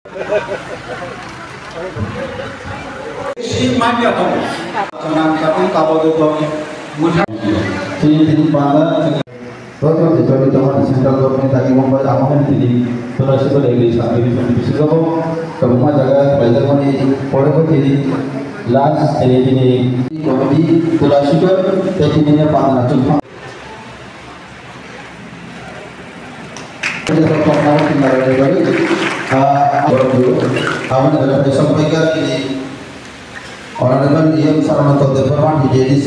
Central government lagi membuat amalan ini terus sebagai satu divisi gabung kemudian jaga belajar ini orang ini last ini komedi terus juga tekniknya panah cuma kita pernah tinggal di bali orang dulu awan ada sampaikan ini orang dengan dia sarana atau departemen di JDC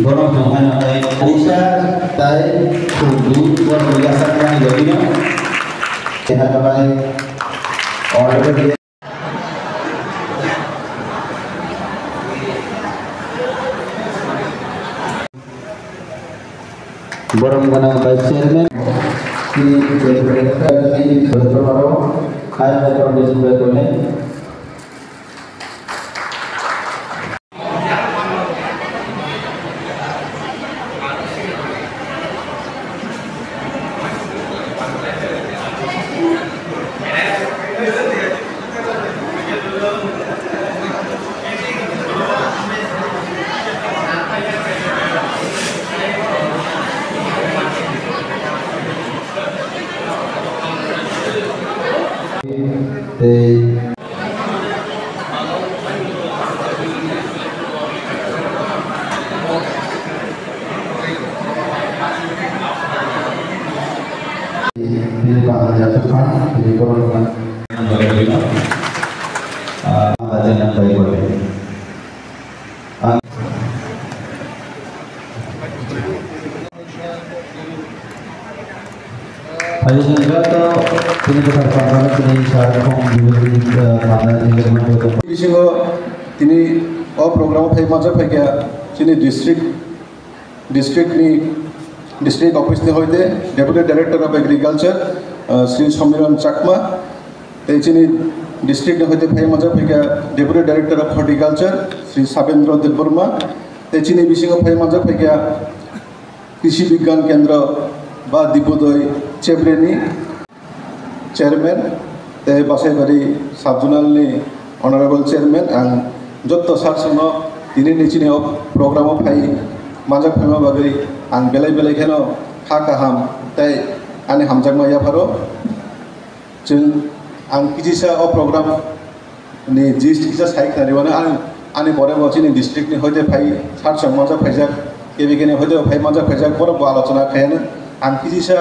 borong dengan Aisyah dari kudu buat biasa yang jadinya kita kembali orang dia borong dengan vice chairman ini berterima kasih kepada semua ini Pak Jatuhkan di golongan yang baik ada yang baik boleh ayo senjata ini keterpaksaan ini syarat diberi pada dengan betul bisingo ini program masa pakai sini district office ni hoite deputy director of agriculture Sri Samiran Chakma sini district ni hoite masa pakai deputy director of horticulture Sri Sabendra Debburma sini bisingo masa pakai Krishi Bigyan Kendra ba Dipodoy Chebreni chairman te Basaibari subzonal ni honorable chairman and jotto sarsono tini nichini program of hai majak phema bagai ang belai kheno hakaham tai ani hamjangma ya pharo jeng ang kijisa program ni gist kisa sai khariwana ani pore bachini district ni hoite phai sarsang majak phaijak kebigene hoite phai majak phaijak pore আলোচনা khayana ang kijisa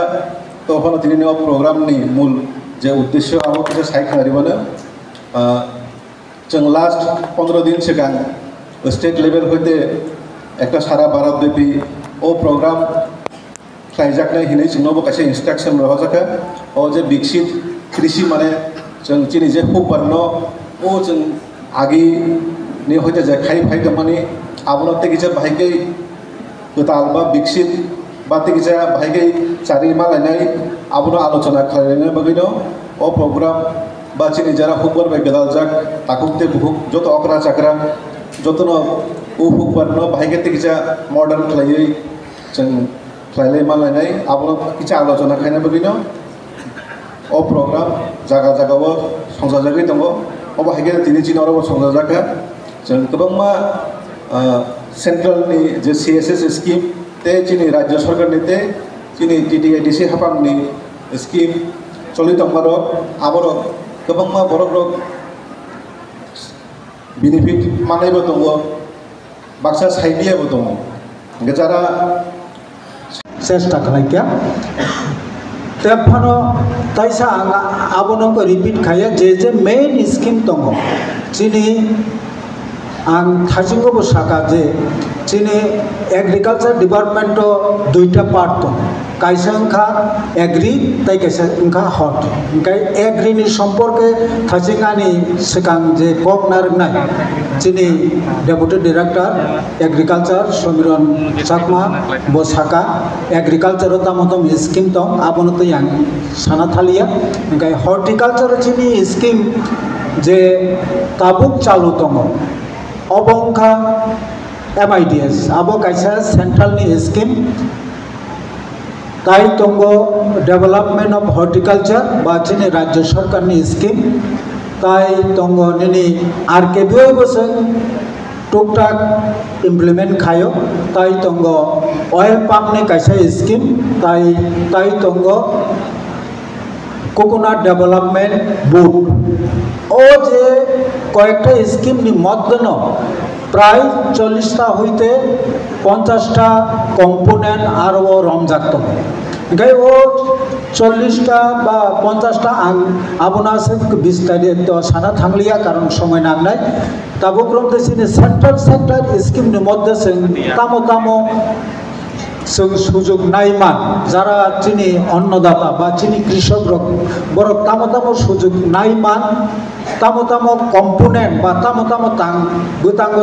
তখন তিনি programme নি মূল যে উদ্দেশ্য আমার কিছু সাই খারিবানো जों लास्ट 15 दिन सिगां स्टेट लेवल হইতে একটা সারা ভারতব্যাপী ও প্রোগ্রাম খাইজাকনাय हिनै जोंनावबो कासे इन्स्ट्राक्शन रहाजाखा ओ जे विकसित कृषि माने जों चिनि जे हुबरन ओ जों आगि नि হইতে जे खाइ फाइगमानि आबनते किसे बाहायकै गोताल बा विकसित बाते किसे बाहायकै चारि मालायनाय आबनो आलोचना खालायनो बगैनो ओ प्रोग्राम बाचिनि जरा हुबर बाय गदाल जाक ताकुते बुहुक जत अकरा चाकरा जतनो उ हुबर न बाहायकै किसे मॉडर्न खालायै जों खालायले मालायनाय आबनो किसे आलोचना खायनो बगैनो ओ प्रोग्राम जागा जागाबो संजाजागै दङ ओ बाहायकै दिनै दिनावबो संजाजाखा जों गोबांमा सेंट्रल नि जे सीएसएस स्कीम ते चिनि राज्य सरकार निते चिनि टीटीआईडीसी हाफांनि स्कीम चलित दंबारो आबरो गोबांमा बर'फोर बेनिफिट मानायबो दङ बाक्सा साइडनियाबो दङ गेजारा चेष्टा खालायखा तेफानो ताइसा आबनो को रिपीट खाया जे मेन स्कीम दङ चिनि आं थाजिंगबो साका जे चिनि एग्रिकालचार डिपार्टमेंट दुईटा पार्ट दं कायसा अंखा एग्री ताई कायसा अंखा हट ओंखाय एग्रीनि सम्पर्के थाजिंगानि सिगां जे कक नारनाय चिनि डेपुटी डाइरेक्टर एग्रिकालचार समिरन चाकमा बो साका एग्रिकालचार दामोदम स्कीम दं आबनो तै आं साना थालिया ओंखाय हर्टिकालचार चिनि स्कीम जे ताबुक चालु दङ अबंखा MIDS आबो कायसा सेंट्रल नि स्कीम ताई दङ डेभलपमेंट ऑफ हर्टिकालचार बा चिनि राज्य सरकार नि स्कीम তাই তঙ্গ নিনি আর কেবিও বসেন টুকটাক ইমপ্লিমেন্ট খায় তাই তঙ্গ অয়েল পাম্পনি কাইসা স্কিম তাই তঙ্গ কোকোনাট ডেভেলপমেন্ট বোর্ড ও যে কয়েকটা স্কিমনি মধ্যে প্রায় 40টা হইতে 50টা কম্পোনেন্ট আরও রমজাত গাই ও 40টা বা 50টা আবনা আছে বিস্তারিত সানা থাকলিয়া কারণ সময় নাংনাই তাবুক্রম দেশিনি সেন্ট্রাল সেক্টর স্কিমনি মধ্যে তামো সুযোগ নাইমান যারা চিনি অন্নদাতা বা চিনি কৃষক বড় তামো সুযোগ নাইমান তামো কম্পোনেন্ট বা তামো বুতাঙ্গ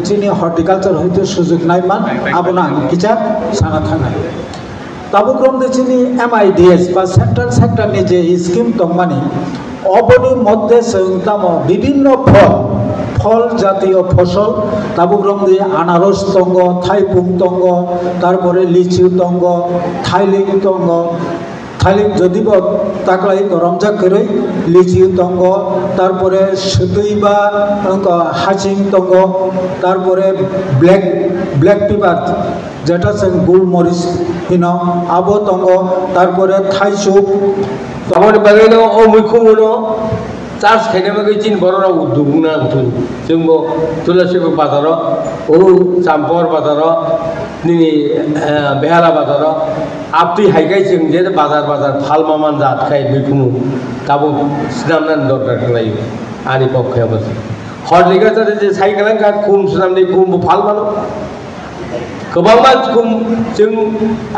চিনি হর্টিকালচার হইতে সুযোগ নাইমান আবনা কিচা সানা থাকা তাবুক্রম চিনি MIDS বা সেন্ট্রাল সেক্টরনি যে স্কিম দংমানি অবনি মধ্যে তামো বিভিন্ন ফল জাতীয় ফসল তাবুক্রম দিয়ে আনারস তঙ্গ থাইপুং তঙ্গ তারপরে লিচু তঙ্গ থাইলিং তঙ্গ থাইলিং যদি তাকলাই রমজা করে লিচু তঙ্গ তারপরে সুতই বা হাচিং তঙ্গ তারপরে ব্ল্যাক পেপার যেটা গোলমরিচ হিন আবো তঙ্গ তারপরে থাইসুপ আমার বাগানো ও মুখ্যমূল চাষ খাইনে বাকি চিন বড়রা উদ্যোগ না जोंबो तुलसीपुर बाजार ओ चाम्पर बाजार निनी बेहाला बाजार आपति हाइगाय जों जे बाजार फाल मामान जात खाय बेखुनु दाबो सिनामनान दरकार खालायो आनि पक्षयाबो हरलिगा जाते जे साइकेलां का खुम सिनामनि खुम फाल मानो गोबां मा खुम जों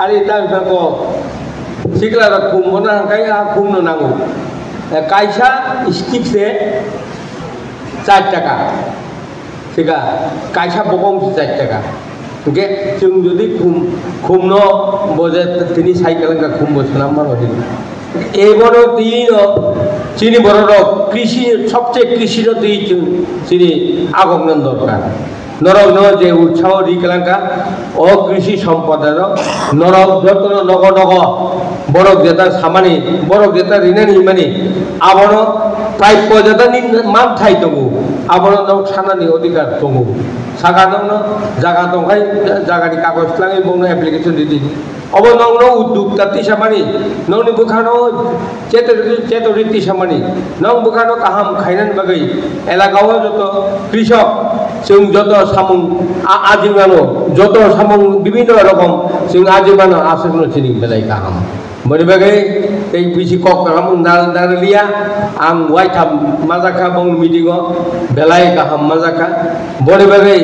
आरि दाखौ सिगलारा खुम बना हांखाय आ खुमनो नांगौ कायसा स्टिकसे 4 টাকা ঠিক আছে কাইসা বকং 4 টাকা ওকে जों যদি খুমনো বজে তিনি সাইকেলঙ্গা খুম বসলাম মারো এবারও দিন চিনি বড় কৃষি সবচেয়ে কৃষির দিন চিনি আগমন দরকার নরক যে উৎসাহ রিকলাঙ্কা ও কৃষি সম্পদের নরক যত নগ বড় যেটা সামানি বড় যেটা ঋণানি মানে আবার প্রাপ্য যেটা মান ঠাই দङ আবার সানানি অধিকার দङ সাগা দङ জায়গা দंखाय জায়গাनि কাগজ लाङै बंनो एप्लिकेशन दिदि अब नंनो उद्योगता तिसामानि नंनि बुखानो चेतरि तिसामानि नंग बुखानो काहाम खायनान बागै एलाकाव जत कृषक जों जत सामुं आजीबानो जत सामुं विभिन्न रकम जों आजीबानो आसनो चिनि बेलाय काहाम बनि बागै এই बिसि कक काहाम नालिया आं वाइथा माजाखा बंग मिटिंग बेलाय काहाम माजाखा बनि बागै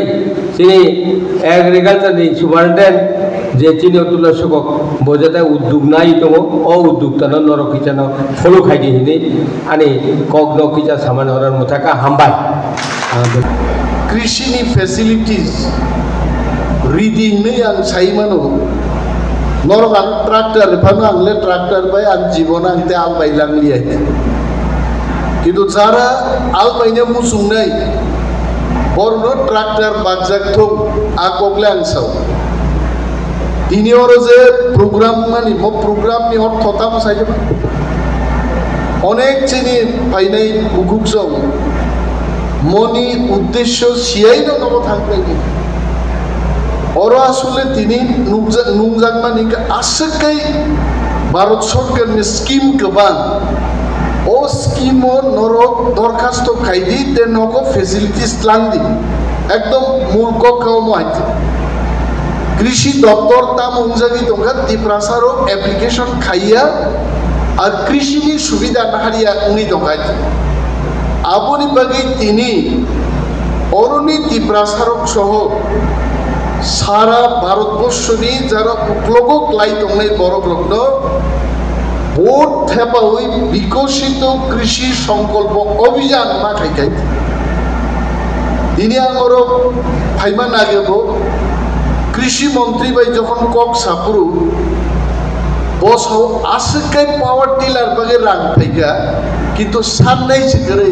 चिनि एग्रिकालचार नि सुपारिनटेन्डेन्ट जे चिनि तुलसीকক बजाता उद्योग नाय दङ अ उद्योगतानो नरकिचानो फलो खायदि हिनि आनि कक नकिचा सामान हरार मुथाका हामबाय कृषिनि फेसिलिटीज रिदि नै आं साइमानो नरक आं ट्राक्टर फानो आंले ट्राक्टर बाय आं जीवन आंते आल बायलांलिया किन्तु जारा आल बायनो मुसुंनाय बरनो ट्राक्टर बागजाकथौ आकगले आं साव दिनै आरो जे प्रग्राम मानि म प्रग्रामनि अर्थता मसायजोब अनेक चिनि फायनाय हुकुकजों मनि उद्देश्य सियाइनो नबो थांनायनि अरो आसले दिनै नुंजाक मानि आसकै भारत सरकारनि स्किम गोबां ओ स्किमो नरक दरखास्त खायदि ते नको फेसिलिटीज लांदि एकदम मूल ककाव माइति कृषि दफ्तर ताम उंजागि दंगा तिप्रासारो एप्लिकेशन खाइया और कृषि नि सुविधा नाहारिया उनि दंगा आबोनि बागै तिनि अरनि तिप्रासारक सह सारा भारतबर्षनि जारा उक्लगक लाई दंनाय बरगलग्न भोट थेपावै विकसित कृषि संकल्प अभियान मा खायखाय दिनै आं अरो फाइमा नागिरबो कृषि मंत्री बाय जखन कक सापुरु बसाव आसकै पावर टिलार बागे रां फैगा किन्तु साननाय सिगरै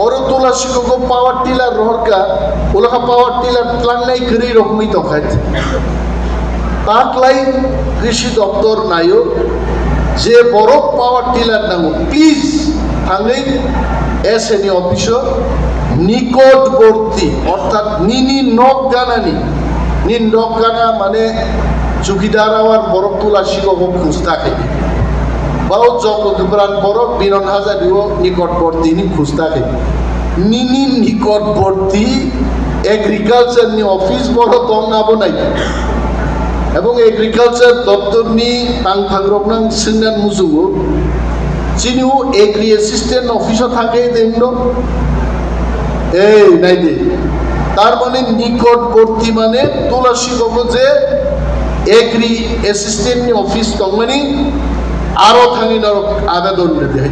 और तुलसीको पावर टिलार रहरका उलका पावर टिलार लांनाय गरै रखमै दखाय ताकलाई कृषि दफ्तर नायो जे बरो पावर टिलार नांगौ प्लिज थाङै SNE অফিসও নিকটবর্তী অর্থাৎ নিনি নক গানানি নিন নক গানা মানে চুকিদার আওয়ার বরফ তোলা শিখব খুঁজ থাকে বাও জগদুবরান বরফ বিনন হাজারিও নিকটবর্তী নি খুঁজ থাকে নিনি নিকটবর্তী এগ্রিকালচার নি অফিস বড় দম নাবো নাই এবং এগ্রিকালচার দপ্তর নি পাংথাগ্রবনাং সিংনান মুজুগো চিনিও এগ্রি অ্যাসিস্ট্যান্ট অফিসও থাকে দেখল এই নাই দে তার মানে নিকটবর্তী মানে তোলা শিখব যে এগ্রি অ্যাসিস্ট্যান্ট অফিস তখন মানে আরো থাকি আবেদন দেয়